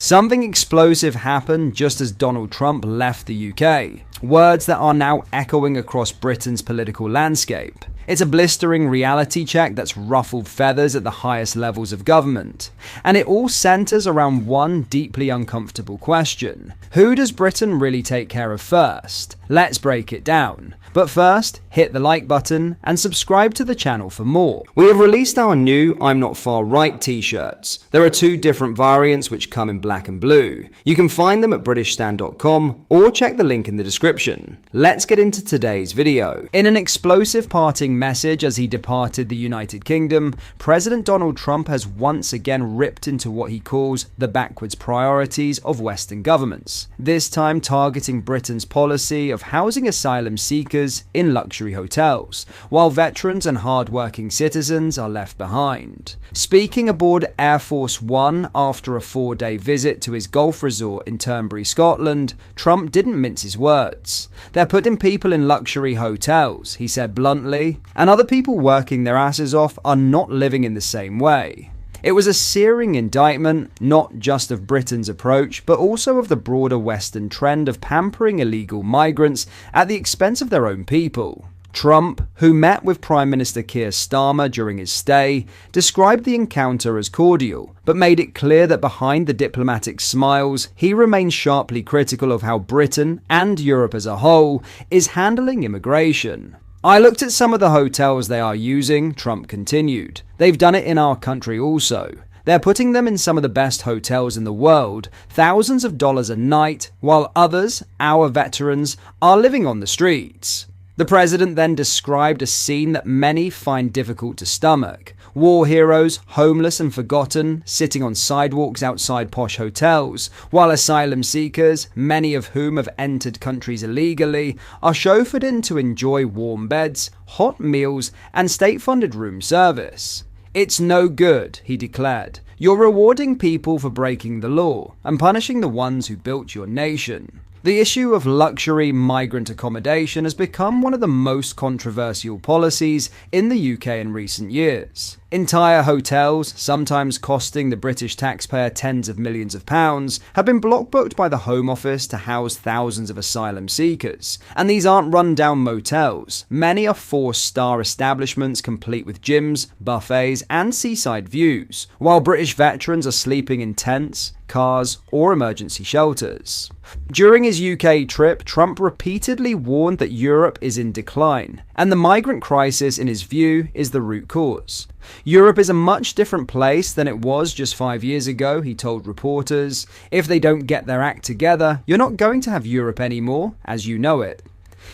Something explosive happened just as Donald Trump left the UK. Words that are now echoing across Britain's political landscape. It's a blistering reality check that's ruffled feathers at the highest levels of government. And it all centres around one deeply uncomfortable question. Who does Britain really take care of first? Let's break it down. But first, hit the like button and subscribe to the channel for more. We have released our new I'm Not Far Right t-shirts. There are 2 different variants which come in black and blue. You can find them at britishstand.com or check the link in the description. Let's get into today's video. In an explosive parting message as he departed the United Kingdom, President Donald Trump has once again ripped into what he calls the backwards priorities of Western governments, this time targeting Britain's policy of housing asylum seekers in luxury hotels, while veterans and hard-working citizens are left behind. Speaking aboard Air Force One after a 4-day visit to his golf resort in Turnberry, Scotland, Trump didn't mince his words. They're putting people in luxury hotels, he said bluntly, and other people working their asses off are not living in the same way. It was a searing indictment, not just of Britain's approach, but also of the broader Western trend of pampering illegal migrants at the expense of their own people. Trump, who met with Prime Minister Keir Starmer during his stay, described the encounter as cordial, but made it clear that behind the diplomatic smiles, he remains sharply critical of how Britain, and Europe as a whole, is handling immigration. I looked at some of the hotels they are using, Trump continued. They've done it in our country also. They're putting them in some of the best hotels in the world, thousands of dollars a night, while others, our veterans, are living on the streets. The president then described a scene that many find difficult to stomach. War heroes, homeless and forgotten, sitting on sidewalks outside posh hotels, while asylum seekers, many of whom have entered countries illegally, are chauffeured in to enjoy warm beds, hot meals, and state-funded room service. It's no good, he declared. You're rewarding people for breaking the law and punishing the ones who built your nation. The issue of luxury migrant accommodation has become one of the most controversial policies in the UK in recent years. Entire hotels, sometimes costing the British taxpayer tens of millions of pounds, have been block booked by the Home Office to house thousands of asylum seekers. And these aren't run-down motels. Many are 4-star establishments complete with gyms, buffets, and seaside views, while British veterans are sleeping in tents, cars, or emergency shelters. During his UK trip, Trump repeatedly warned that Europe is in decline, and the migrant crisis, in his view, is the root cause. Europe is a much different place than it was just 5 years ago, he told reporters. If they don't get their act together, you're not going to have Europe anymore, as you know it.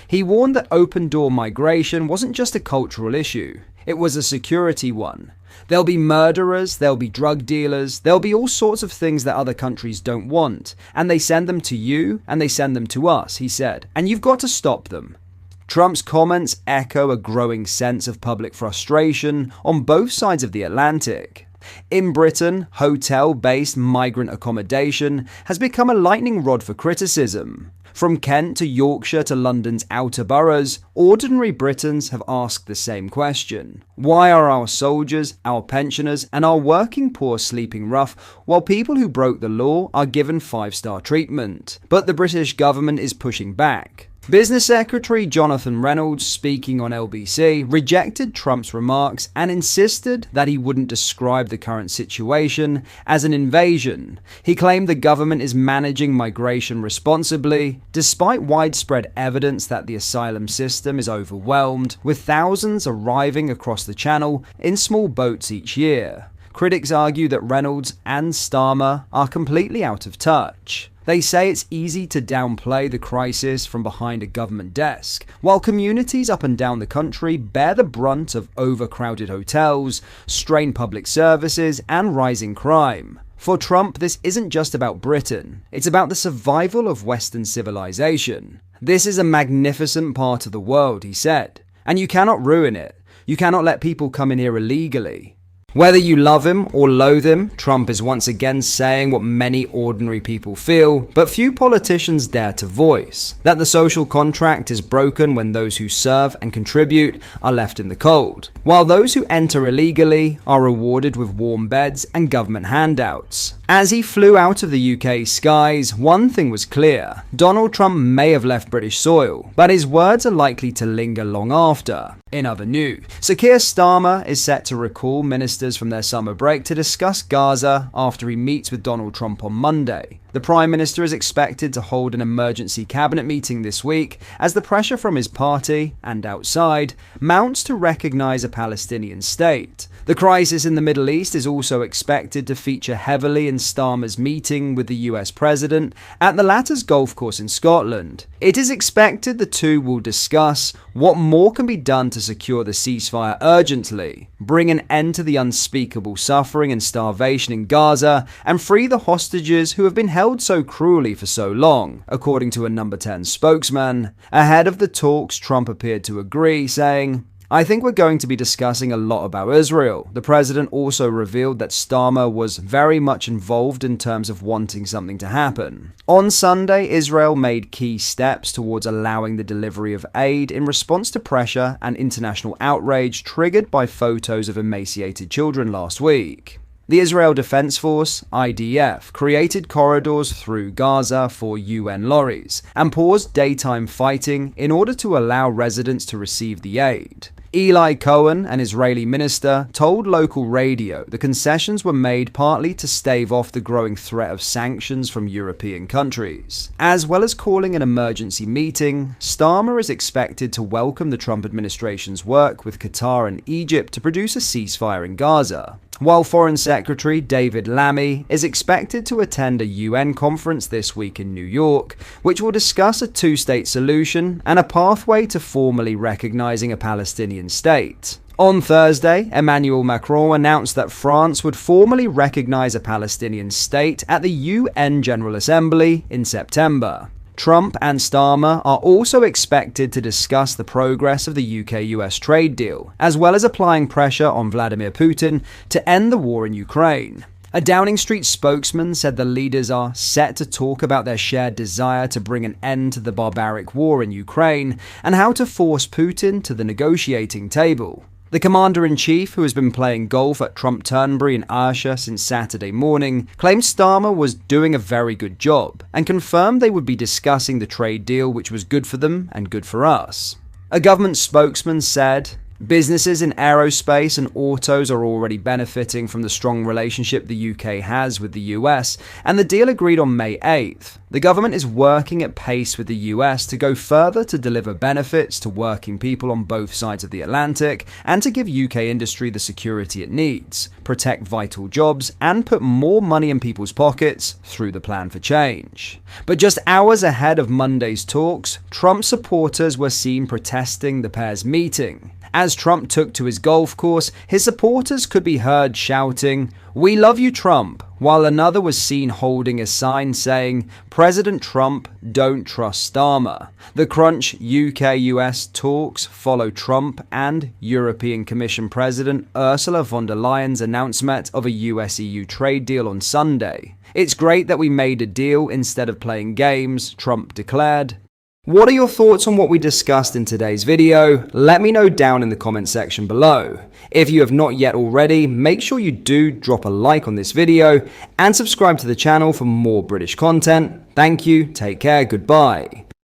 He warned that open-door migration wasn't just a cultural issue, it was a security one. There'll be murderers, there'll be drug dealers, there'll be all sorts of things that other countries don't want, and they send them to you, and they send them to us, he said, and you've got to stop them. Trump's comments echo a growing sense of public frustration on both sides of the Atlantic. In Britain, hotel-based migrant accommodation has become a lightning rod for criticism. From Kent to Yorkshire to London's outer boroughs, ordinary Britons have asked the same question. Why are our soldiers, our pensioners, and our working poor sleeping rough, while people who broke the law are given 5-star treatment? But the British government is pushing back. Business Secretary Jonathan Reynolds, speaking on LBC, rejected Trump's remarks and insisted that he wouldn't describe the current situation as an invasion. He claimed the government is managing migration responsibly, despite widespread evidence that the asylum system is overwhelmed, with thousands arriving across the channel in small boats each year. Critics argue that Reynolds and Starmer are completely out of touch. They say it's easy to downplay the crisis from behind a government desk, while communities up and down the country bear the brunt of overcrowded hotels, strained public services, and rising crime. For Trump, this isn't just about Britain, it's about the survival of Western civilization. This is a magnificent part of the world, he said, and you cannot ruin it. You cannot let people come in here illegally. Whether you love him or loathe him, Trump is once again saying what many ordinary people feel, but few politicians dare to voice: that the social contract is broken when those who serve and contribute are left in the cold, while those who enter illegally are rewarded with warm beds and government handouts. As he flew out of the UK skies, one thing was clear. Donald Trump may have left British soil, but his words are likely to linger long after. In other news, Sir Keir Starmer is set to recall ministers from their summer break to discuss Gaza after he meets with Donald Trump on Monday. The Prime Minister is expected to hold an emergency cabinet meeting this week as the pressure from his party, and outside, mounts to recognise a Palestinian state. The crisis in the Middle East is also expected to feature heavily in Starmer's meeting with the US President at the latter's golf course in Scotland. It is expected the two will discuss what more can be done to secure the ceasefire urgently, bring an end to the unspeakable suffering and starvation in Gaza, and free the hostages who have been held so cruelly for so long, according to a Number 10 spokesman. Ahead of the talks, Trump appeared to agree, saying, "I think we're going to be discussing a lot about Israel." The president also revealed that Starmer was very much involved in terms of wanting something to happen. On Sunday, Israel made key steps towards allowing the delivery of aid in response to pressure and international outrage triggered by photos of emaciated children last week. The Israel Defense Force, IDF, created corridors through Gaza for UN lorries and paused daytime fighting in order to allow residents to receive the aid. Eli Cohen, an Israeli minister, told local radio the concessions were made partly to stave off the growing threat of sanctions from European countries. As well as calling an emergency meeting, Starmer is expected to welcome the Trump administration's work with Qatar and Egypt to produce a ceasefire in Gaza, while Foreign Secretary David Lammy is expected to attend a UN conference this week in New York, which will discuss a two-state solution and a pathway to formally recognizing a Palestinian state. On Thursday, Emmanuel Macron announced that France would formally recognize a Palestinian state at the UN General Assembly in September. Trump and Starmer are also expected to discuss the progress of the UK-US trade deal, as well as applying pressure on Vladimir Putin to end the war in Ukraine. A Downing Street spokesman said the leaders are set to talk about their shared desire to bring an end to the barbaric war in Ukraine and how to force Putin to the negotiating table. The commander-in-chief, who has been playing golf at Trump Turnberry in Ayrshire since Saturday morning, claimed Starmer was doing a very good job and confirmed they would be discussing the trade deal, which was good for them and good for us. A government spokesman said, "Businesses in aerospace and autos are already benefiting from the strong relationship the UK has with the US, and the deal agreed on May 8th. The government is working at pace with the US to go further to deliver benefits to working people on both sides of the Atlantic and to give UK industry the security it needs, protect vital jobs, and put more money in people's pockets through the plan for change." But just hours ahead of Monday's talks, Trump supporters were seen protesting the pair's meeting. As Trump took to his golf course, his supporters could be heard shouting, "We love you, Trump," while another was seen holding a sign saying, "President Trump, don't trust Starmer." The crunch UK-US talks follow Trump and European Commission President Ursula von der Leyen's announcement of a US-EU trade deal on Sunday. "It's great that we made a deal instead of playing games," Trump declared. What are your thoughts on what we discussed in today's video? Let me know down in the comment section below. If you have not yet already, make sure you do drop a like on this video and subscribe to the channel for more British content. Thank you, take care, goodbye.